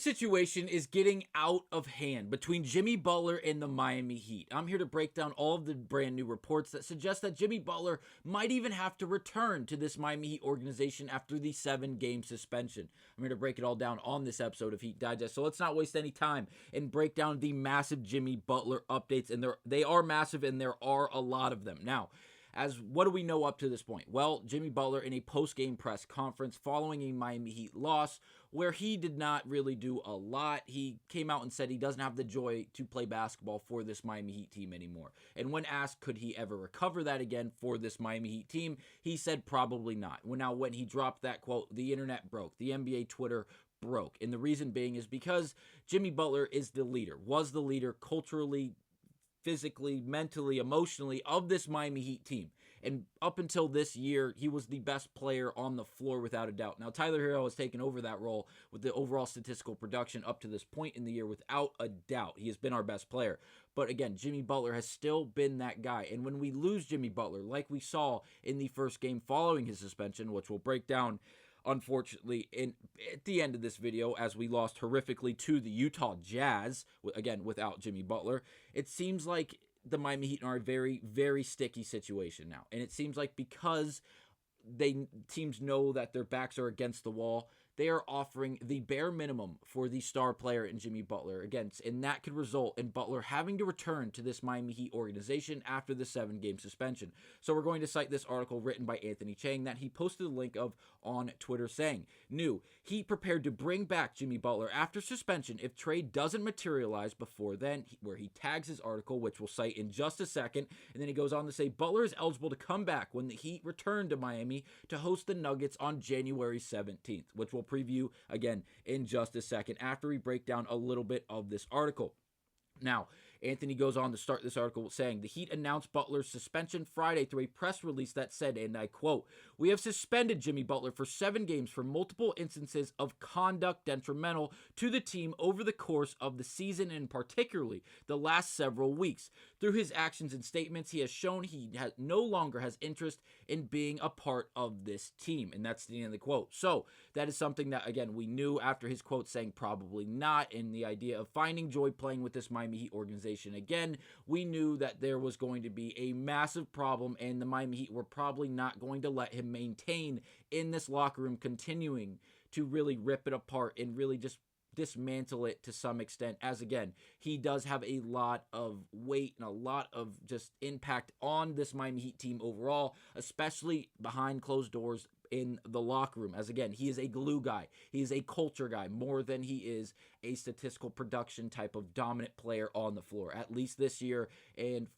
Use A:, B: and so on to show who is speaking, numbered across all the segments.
A: Situation is getting out of hand between Jimmy Butler and the Miami Heat. I'm here to break down all of the brand new reports that suggest that Jimmy Butler might even have to return to this Miami Heat organization after the 7-game suspension. I'm here to break it all down on this episode of Heat Digest. So let's not waste any time and break down the massive Jimmy Butler updates. And they are massive, and there are a lot of them. Now, as what do we know up to this point? Well, Jimmy Butler in a post-game press conference following a Miami Heat loss where he did not really do a lot. He came out and said he doesn't have the joy to play basketball for this Miami Heat team anymore. And when asked could he ever recover that again for this Miami Heat team, he said probably not. Now, when he dropped that quote, the internet broke. The NBA Twitter broke. And the reason being is because Jimmy Butler is the leader, was the leader culturally, physically, mentally, emotionally of this Miami Heat team. And up until this year, he was the best player on the floor without a doubt. Now, Tyler Hero has taken over that role with the overall statistical production up to this point in the year without a doubt. He has been our best player. But again, Jimmy Butler has still been that guy. And when we lose Jimmy Butler, like we saw in the first game following his suspension, which we'll break down unfortunately at the end of this video, as we lost horrifically to the Utah Jazz, again without Jimmy Butler, it seems like the Miami Heat are a very, very sticky situation now. And it seems like because teams know that their backs are against the wall, they are offering the bare minimum for the star player in Jimmy Butler against, and that could result in Butler having to return to this Miami Heat organization after the 7-game suspension. So we're going to cite this article written by Anthony Chang that he posted a link of on Twitter saying, new, Heat prepared to bring back Jimmy Butler after suspension if trade doesn't materialize before then, where he tags his article, which we'll cite in just a second, and then he goes on to say Butler is eligible to come back when the Heat return to Miami to host the Nuggets on January 17th, which we'll preview again in just a second after we break down a little bit of this article. Now, Anthony goes on to start this article saying, the Heat announced Butler's suspension Friday through a press release that said, and I quote, we have suspended Jimmy Butler for 7 games for multiple instances of conduct detrimental to the team over the course of the season and particularly the last several weeks. Through his actions and statements, he has shown he no longer has interest in being a part of this team. And that's the end of the quote. So that is something that, again, we knew after his quote saying probably not, and the idea of finding joy playing with this Miami Heat organization. Again, we knew that there was going to be a massive problem, and the Miami Heat were probably not going to let him maintain in this locker room, continuing to really rip it apart and really just dismantle it to some extent, as again, he does have a lot of weight and a lot of just impact on this Miami Heat team overall, especially behind closed doors in the locker room, as again, he is a glue guy. He is a culture guy more than he is a statistical production type of dominant player on the floor, at least this year. And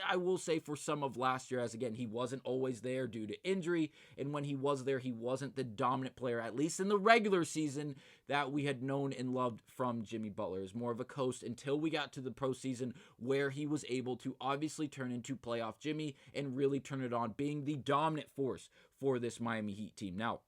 A: I will say for some of last year, as again, he wasn't always there due to injury, and when he was there, he wasn't the dominant player, at least in the regular season, that we had known and loved from Jimmy Butler. It was more of a coast until we got to the postseason, where he was able to obviously turn into playoff Jimmy and really turn it on, being the dominant force for this Miami Heat team. Now,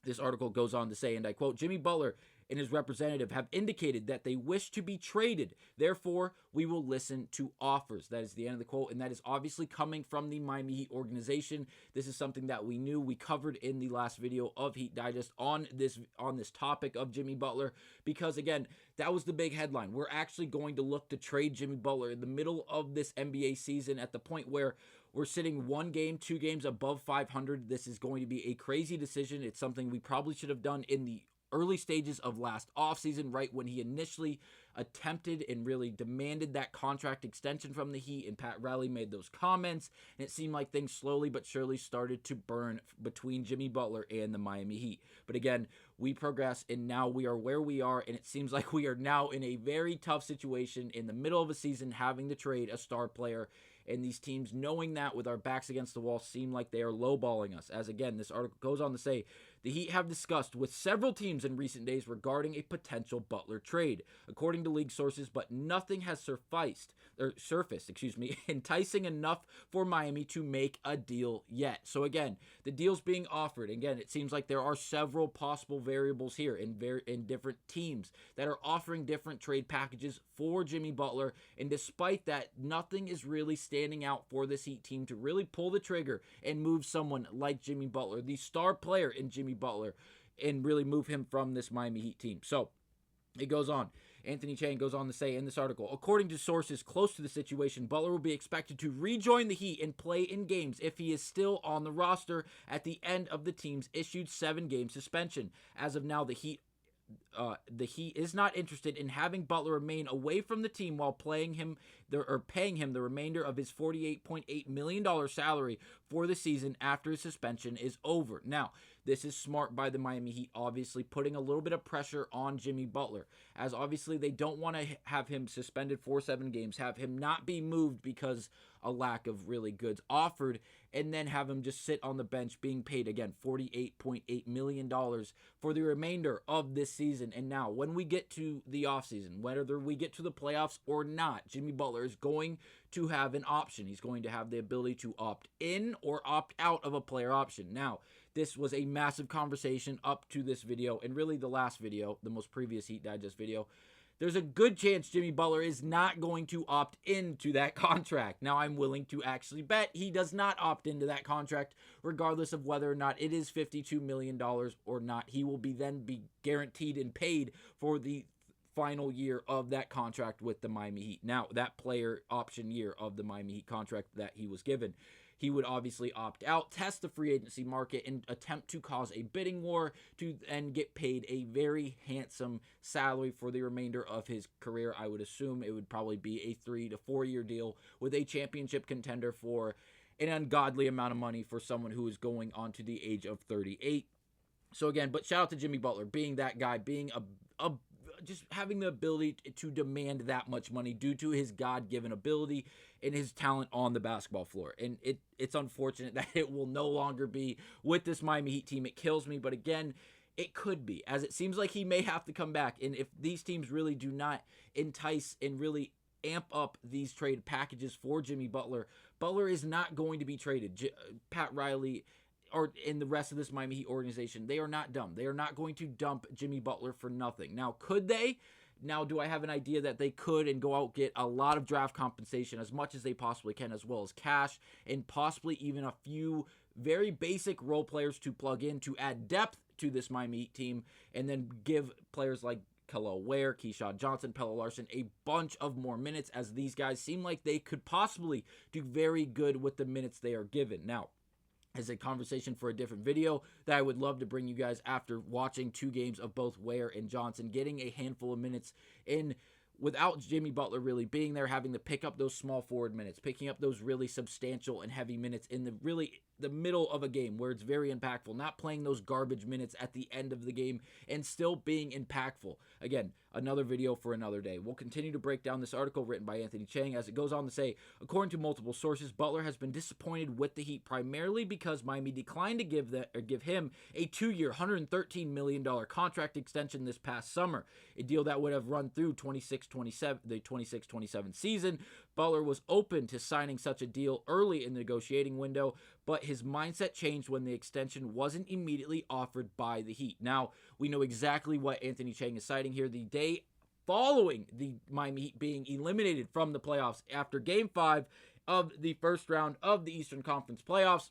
A: this article goes on to say, and I quote, Jimmy Butler and his representative have indicated that they wish to be traded. Therefore, we will listen to offers. That is the end of the quote, and that is obviously coming from the Miami Heat organization. This is something that we knew. We covered in the last video of Heat Digest on this topic of Jimmy Butler, because again, that was the big headline. We're actually going to look to trade Jimmy Butler in the middle of this NBA season at the point where we're sitting 1 game, 2 games above 500. This is going to be a crazy decision. It's something we probably should have done in the early stages of last offseason, right when he initially attempted and really demanded that contract extension from the Heat, and Pat Riley made those comments, and it seemed like things slowly but surely started to burn between Jimmy Butler and the Miami Heat. But again, we progress, and now we are where we are, and it seems like we are now in a very tough situation in the middle of a season, having to trade a star player. And these teams, knowing that with our backs against the wall, seem like they are lowballing us. As again, this article goes on to say, the Heat have discussed with several teams in recent days regarding a potential Butler trade, according to league sources, but nothing has surfaced, enticing enough for Miami to make a deal yet. So again, the deal's being offered. Again, it seems like there are several possible variables here in different teams that are offering different trade packages for Jimmy Butler, and despite that, nothing is really standing out for this Heat team to really pull the trigger and move someone like Jimmy Butler, the star player in Jimmy Butler, and really move him from this Miami Heat team. So It goes on. Anthony Chang goes on to say in this article, according to sources close to the situation, Butler will be expected to rejoin the Heat and play in games if he is still on the roster at the end of the team's issued 7-game suspension. As of now, the Heat is not interested in having Butler remain away from the team while paying him the remainder of his $48.8 million salary for the season after his suspension is over. Now, this is smart by the Miami Heat, obviously putting a little bit of pressure on Jimmy Butler, as obviously they don't want to have him suspended for 7 games, have him not be moved because a lack of really goods offered, and then have him just sit on the bench being paid, again, $48.8 million for the remainder of this season. And now, when we get to the offseason, whether we get to the playoffs or not, Jimmy Butler is going to have an option. He's going to have the ability to opt in or opt out of a player option. Now, this was a massive conversation up to this video, and really the last video, the most previous Heat Digest video. There's a good chance Jimmy Butler is not going to opt into that contract. Now, I'm willing to actually bet he does not opt into that contract, regardless of whether or not it is $52 million or not. He will then be guaranteed and paid for the final year of that contract with the Miami Heat. Now, that player option year of the Miami Heat contract that he was given. He would obviously opt out, test the free agency market, and attempt to cause a bidding war to then get paid a very handsome salary for the remainder of his career. I would assume it would probably be a 3 to 4 year deal with a championship contender for an ungodly amount of money for someone who is going on to the age of 38. So again, but shout out to Jimmy Butler being that guy, being just having the ability to demand that much money due to his God-given ability and his talent on the basketball floor. And it's unfortunate that it will no longer be with this Miami Heat team. It kills me, but again, it could be, as it seems like he may have to come back. And if these teams really do not entice and really amp up these trade packages for Jimmy Butler, Butler is not going to be traded. Pat Riley or in the rest of this Miami Heat organization, they are not dumb. They are not going to dump Jimmy Butler for nothing. Now, could they? Now, do I have an idea that they could and go out get a lot of draft compensation, as much as they possibly can, as well as cash, and possibly even a few very basic role players to plug in to add depth to this Miami Heat team, and then give players like Kello Ware, Keyshawn Johnson, Pelle Larsson a bunch of more minutes, as these guys seem like they could possibly do very good with the minutes they are given. Now, as a conversation for a different video that I would love to bring you guys after watching 2 games of both Ware and Johnson, getting a handful of minutes in without Jimmy Butler really being there, having to pick up those small forward minutes, picking up those really substantial and heavy minutes in the middle of a game where it's very impactful, not playing those garbage minutes at the end of the game and still being impactful. Again, another video for another day. We'll continue to break down this article written by Anthony Chang, as it goes on to say, according to multiple sources, Butler has been disappointed with the Heat primarily because Miami declined to give him a 2-year, $113 million contract extension this past summer, a deal that would have run through the 26-27 season. Butler was open to signing such a deal early in the negotiating window, but his mindset changed when the extension wasn't immediately offered by the Heat. Now, we know exactly what Anthony Chang is citing here. The day following the Miami Heat being eliminated from the playoffs after Game 5 of the first round of the Eastern Conference playoffs,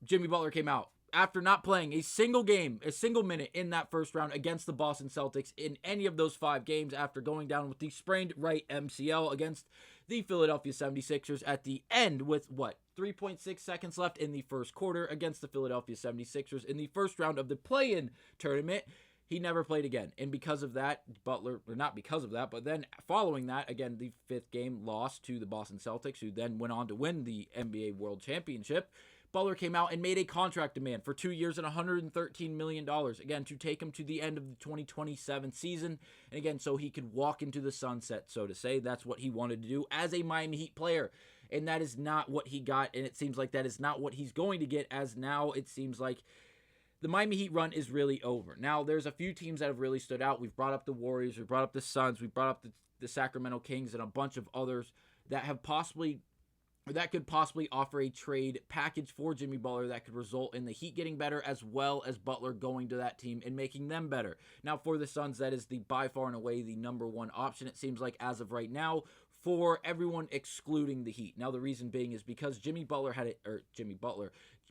A: Jimmy Butler came out after not playing a single game, a single minute in that first round against the Boston Celtics in any of those 5 games, after going down with the sprained right MCL against the Philadelphia 76ers at the end with 3.6 seconds left in the first quarter against the Philadelphia 76ers in the first round of the play-in tournament. He never played again. And because of that, Butler, or not because of that, but then following that, again, the 5th game lost to the Boston Celtics, who then went on to win the NBA World Championship. Butler came out and made a contract demand for 2 years and $113 million, again, to take him to the end of the 2027 season, and again, so he could walk into the sunset, so to say. That's what he wanted to do as a Miami Heat player, and that is not what he got, and it seems like that is not what he's going to get, as now it seems like the Miami Heat run is really over. Now, there's a few teams that have really stood out. We've brought up the Warriors, we've brought up the Suns, we've brought up the Sacramento Kings, and a bunch of others that have that could possibly offer a trade package for Jimmy Butler that could result in the Heat getting better, as well as Butler going to that team and making them better. Now, for the Suns, that is by far and away the number one option, it seems like, as of right now, for everyone excluding the Heat. Now, the reason being is because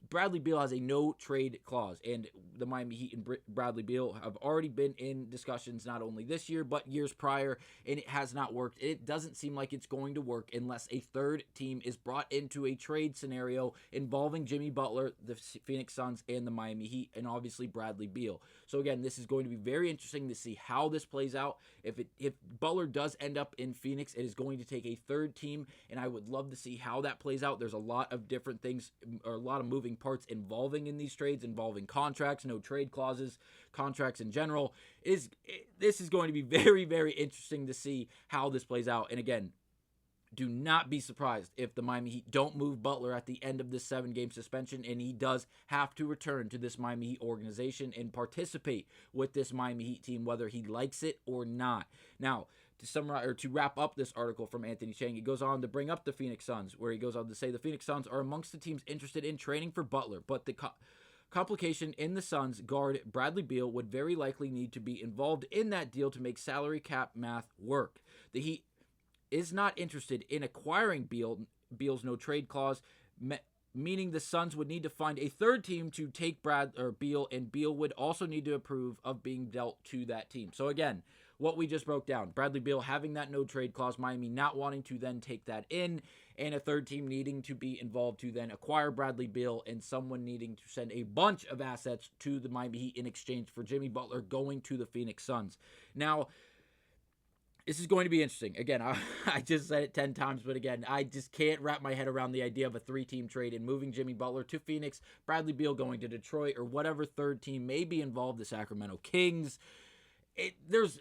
A: Bradley Beal has a no trade clause, and the Miami Heat and Bradley Beal have already been in discussions not only this year but years prior, and it has not worked. It doesn't seem like it's going to work unless a third team is brought into a trade scenario involving Jimmy Butler, the Phoenix Suns, and the Miami Heat, and obviously Bradley Beal. So again, this is going to be very interesting to see how this plays out. If Butler does end up in Phoenix, it is going to take a third team, and I would love to see how that plays out. There's a lot of different things, or a lot of moving parts involving in these trades, involving contracts, no trade clauses, contracts in general. This is going to be very, very interesting to see how this plays out. And again, do not be surprised if the Miami Heat don't move Butler at the end of this 7-game suspension, and he does have to return to this Miami Heat organization and participate with this Miami Heat team, whether he likes it or not. Now, to summarize, or to wrap up this article from Anthony Chang, he goes on to bring up the Phoenix Suns, where he goes on to say the Phoenix Suns are amongst the teams interested in trading for Butler, but the complication in the Suns guard Bradley Beal would very likely need to be involved in that deal to make salary cap math work. The Heat is not interested in acquiring Beal's no trade clause, meaning the Suns would need to find a third team to take Beal, and Beal would also need to approve of being dealt to that team. So again, what we just broke down, Bradley Beal having that no trade clause, Miami not wanting to then take that in, and a third team needing to be involved to then acquire Bradley Beal, and someone needing to send a bunch of assets to the Miami Heat in exchange for Jimmy Butler going to the Phoenix Suns. Now, this is going to be interesting. Again, I just said it 10 times, but again, I just can't wrap my head around the idea of a 3-team trade and moving Jimmy Butler to Phoenix, Bradley Beal going to Detroit, or whatever third team may be involved, the Sacramento Kings. There's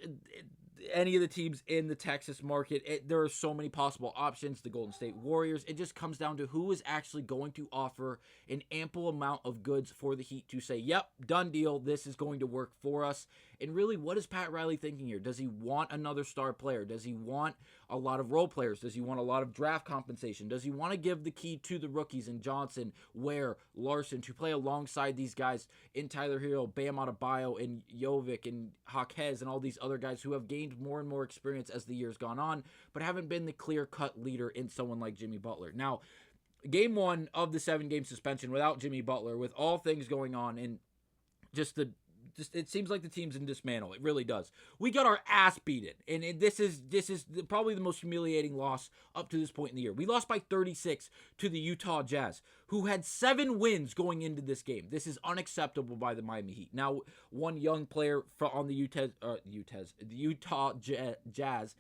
A: any of the teams in the Texas market. There are so many possible options. The Golden State Warriors. It just comes down to who is actually going to offer an ample amount of goods for the Heat to say, yep, done deal. This is going to work for us. And really, what is Pat Riley thinking here? Does he want another star player? Does he want a lot of role players? Does he want a lot of draft compensation? Does he want to give the key to the rookies in Johnson, Ware, Larson to play alongside these guys in Tyler Hero, Bam Adebayo, and Jovic, and Jaquez, and all these other guys who have gained more and more experience as the years gone on, but haven't been the clear-cut leader in someone like Jimmy Butler? Now, game 1 of the 7-game suspension without Jimmy Butler, with all things going on, and it seems like the team's in dismantle. It really does. We got our ass beaten, and this is probably the most humiliating loss up to this point in the year. We lost by 36 to the Utah Jazz, who had 7 wins going into this game. This is unacceptable by the Miami Heat. Now, one young player on the Utah Jazz,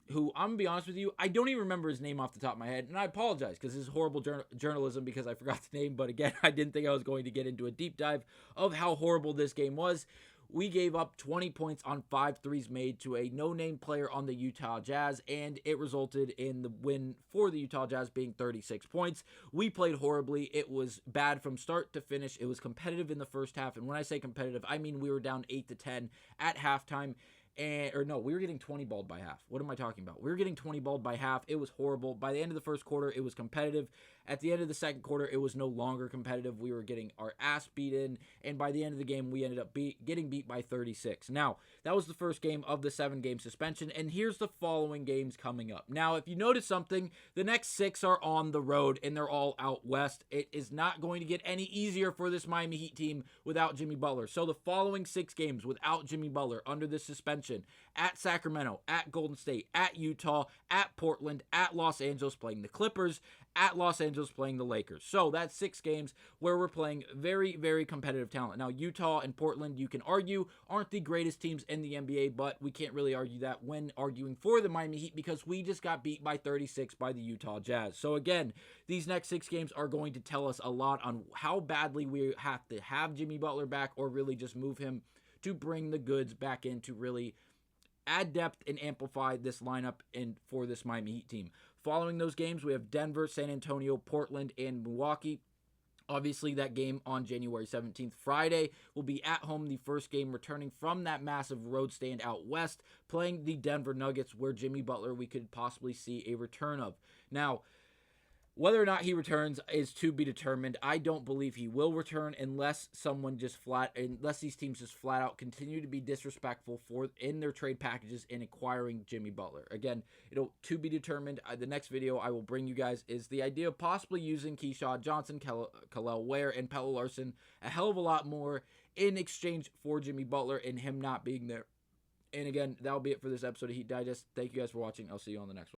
A: who, I'm going to be honest with you, I don't even remember his name off the top of my head, and I apologize because this is horrible journalism because I forgot the name, but again, I didn't think I was going to get into a deep dive of how horrible this game was. We gave up 20 points on 5 threes made to a no-name player on the Utah Jazz, and it resulted in the win for the Utah Jazz being 36 points. We played horribly. It was bad from start to finish. It was competitive in the first half, and when I say competitive, I mean we were down 8-10 at halftime. We were getting 20 balled by half. What am I talking about? We were getting 20 balled by half. It was horrible. By the end of the first quarter, it was competitive. At the end of the second quarter, it was no longer competitive. We were getting our ass beaten, and by the end of the game, we ended up getting beat by 36. Now, that was the first game of the 7-game suspension, and here's the following games coming up. Now, if you notice something, the next 6 are on the road, and they're all out west. It is not going to get any easier for this Miami Heat team without Jimmy Butler. So the following 6 games without Jimmy Butler under this suspension: at Sacramento, at Golden State, at Utah, at Portland, at Los Angeles playing the Clippers, at Los Angeles playing the Lakers. So that's 6 games where we're playing very, very competitive talent. Now, Utah and Portland, you can argue, aren't the greatest teams in the NBA, but we can't really argue that when arguing for the Miami Heat because we just got beat by 36 by the Utah Jazz. So again, these next 6 games are going to tell us a lot on how badly we have to have Jimmy Butler back, or really just move him to bring the goods back in to really add depth and amplify this lineup and for this Miami Heat team. Following those games, we have Denver, San Antonio, Portland, and Milwaukee. Obviously, that game on January 17th, Friday, will be at home, the first game returning from that massive road stand out west, playing the Denver Nuggets, where Jimmy Butler we could possibly see a return of. Now, Whether or not he returns is to be determined. I don't believe he will return unless these teams just flat out continue to be disrespectful in their trade packages in acquiring Jimmy Butler. Again, it'll to be determined. The next video I will bring you guys is the idea of possibly using Keyshawn Johnson, Khalil Ware, and Pelle Larson a hell of a lot more in exchange for Jimmy Butler and him not being there. And again, that'll be it for this episode of Heat Digest. Thank you guys for watching. I'll see you on the next one.